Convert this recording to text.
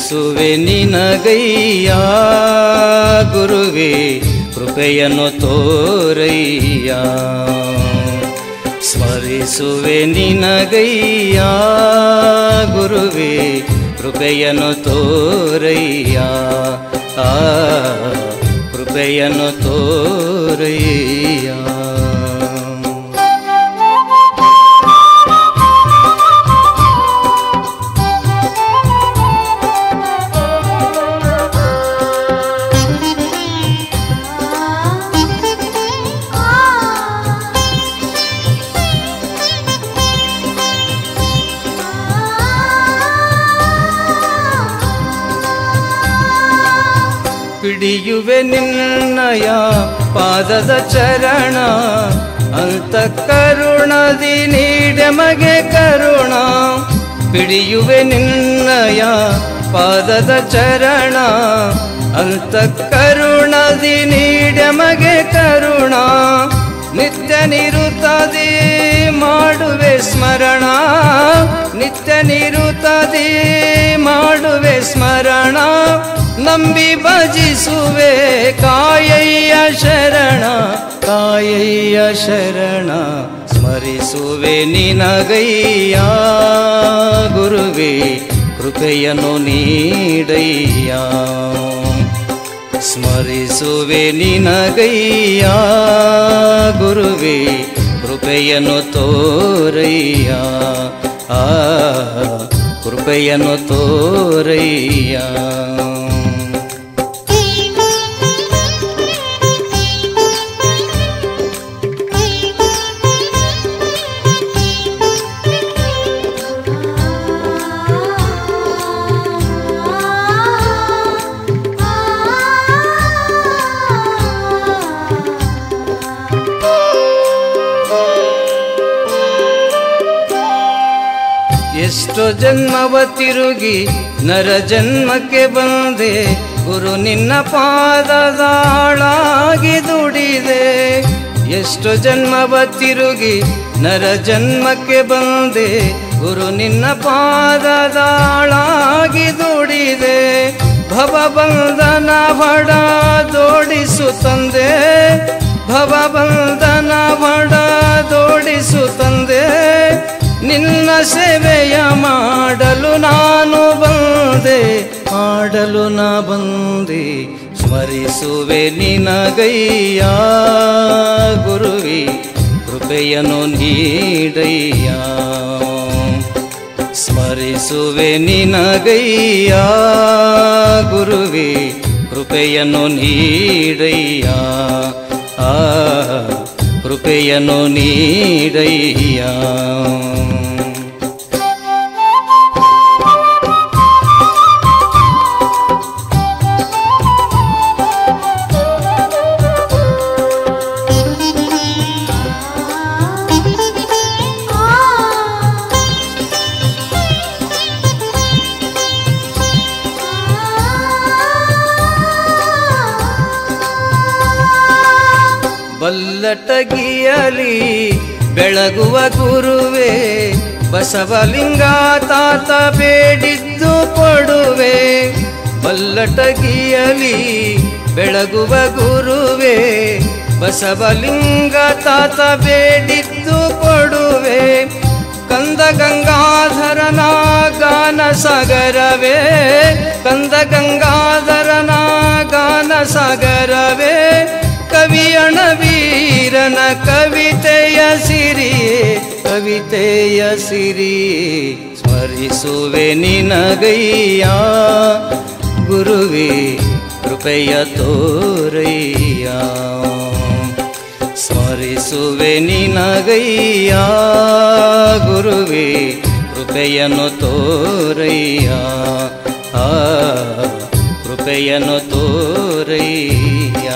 ಸ್ಮರಿಸುವೆ ನಿನಗಯ್ಯ ಗುರುವೇ ಕೃಪೆಯನ್ನು ತೋರಯ್ಯ. ಸ್ಮರಿಸುವೆ ನಿನಗಯ್ಯ ಗುರುವೇ ಕೃಪೆಯನ್ನು ತೋರಯ್ಯ. ಕೃಪೆಯನ್ನು ತೋರಯ್ಯ. ಹಿಡಿಯುವೆ ನಿನ್ನಯ ಪಾದದ ಚರಣ, ಅಂತಃಕರುಣದಿ ನೀಡೆಮಗೆ ಕರುಣ. ಹಿಡಿಯುವೆ ನಿನ್ನಯ ಪಾದದ ಚರಣ, ಅಂತಃಕರುಣದಿ ನೀಡೆಮಗೆ ಕರುಣ. ನಿತ್ಯ ನಿರುತದಿ ಮಾಡುವೆ ಸ್ಮರಣ, ನಿತ್ಯ ನಿರುತದಿ ಮಾಡುವೆ ಸ್ಮರಣ. ನಂಬಿ ಭಜಿಸುವೆ ಕಾಯಯ್ಯ ಶರಣ, ಕಾಯಯ್ಯ ಶರಣ. ಸ್ಮರಿಸುವೆ ನಿನಗಯ್ಯ ಗುರುವೇ ಕೃಪೆಯನ್ನು ನೀಡಯ್ಯ. ಸ್ಮರಿಸುವೆ ನಿನಗಯ್ಯ ಗುರುವೇ ಕೃಪೆಯನ್ನು ತೋರಯ್ಯ. ಕೃಪೆಯನ್ನು ತೋರಯ್ಯ. ಎಷ್ಟೋ ಜನ್ಮವ ತಿರುಗಿ ನರ ಜನ್ಮಕ್ಕೆ ಬಂದೆ, ಗುರು ನಿನ್ನ ಪಾದದಾಳಾಗಿ ದುಡಿದೆ. ಎಷ್ಟೋ ಜನ್ಮವ ತಿರುಗಿ ನರ ಜನ್ಮಕ್ಕೆ ಬಂದೆ, ಗುರು ನಿನ್ನ ಪಾದದಾಳಾಗಿ ದುಡಿದೆ. ಭವಬಂಧನ ಬಡ ದೋಡಿಸು ತಂದೆ, ಭವಬಂಧನ ಬಡ ದೋಡಿಸು ತಂದೆ. ನಿನ್ನ ಸೇವೆಯ ಮಾಡಲು ನಾನು ಬಂದೆ, ಮಾಡಲು ನಾ ಬಂದೆ. ಸ್ಮರಿಸುವೆ ನಿನಗಯ್ಯ ಗುರುವೇ ಕೃಪೆಯನ್ನು ನೀಡಯ್ಯ. ಸ್ಮರಿಸುವೆ ನಿನಗಯ್ಯ ಗುರುವೇ ಕೃಪೆಯನ್ನು ನೀಡಯ್ಯ. ಕೃಪೆಯನ್ನು ನೀಡಯ್ಯ. ಬಲ್ಲಟಗಿಯಲಿ ಬೆಳಗುವ ಗುರುವೇ ಬಸವಲಿಂಗ ತಾತ ಬೇಡಿದ್ದು ಕೊಡುವೆ. ಬಲ್ಲಟಗಿಯಲಿ ಬೆಳಗುವ ಗುರುವೇ ಬಸವಲಿಂಗ ತಾತ ಬೇಡಿದ್ದು ಕೊಡುವೆ. ಕಂದ ಗಂಗಾಧರನ ಗಾನ ಸಾಗರವೇ, ಕಂದ ಗಂಗಾಧರನ ಗಾನ ಸಾಗರವೇ. ಕವಿಯಣ ವೀರನ ಕವಿತೆಯ ಸಿರಿಯೇ, ಕವಿತೆಯ ಸಿರಿಯೇ. ಸ್ಮರಿಸುವೆ ನಿನಗಯ್ಯ ಗುರುವೇ ಕೃಪೆಯ ತೋರಯ್ಯ. ಸ್ಮರಿಸುವೆ ನಿನಗಯ್ಯ ಗುರುವೇ ಕೃಪೆಯನ್ನು ತೋರಯ್ಯ. ಕೃಪೆಯನ್ನು ತೋರಯ್ಯ.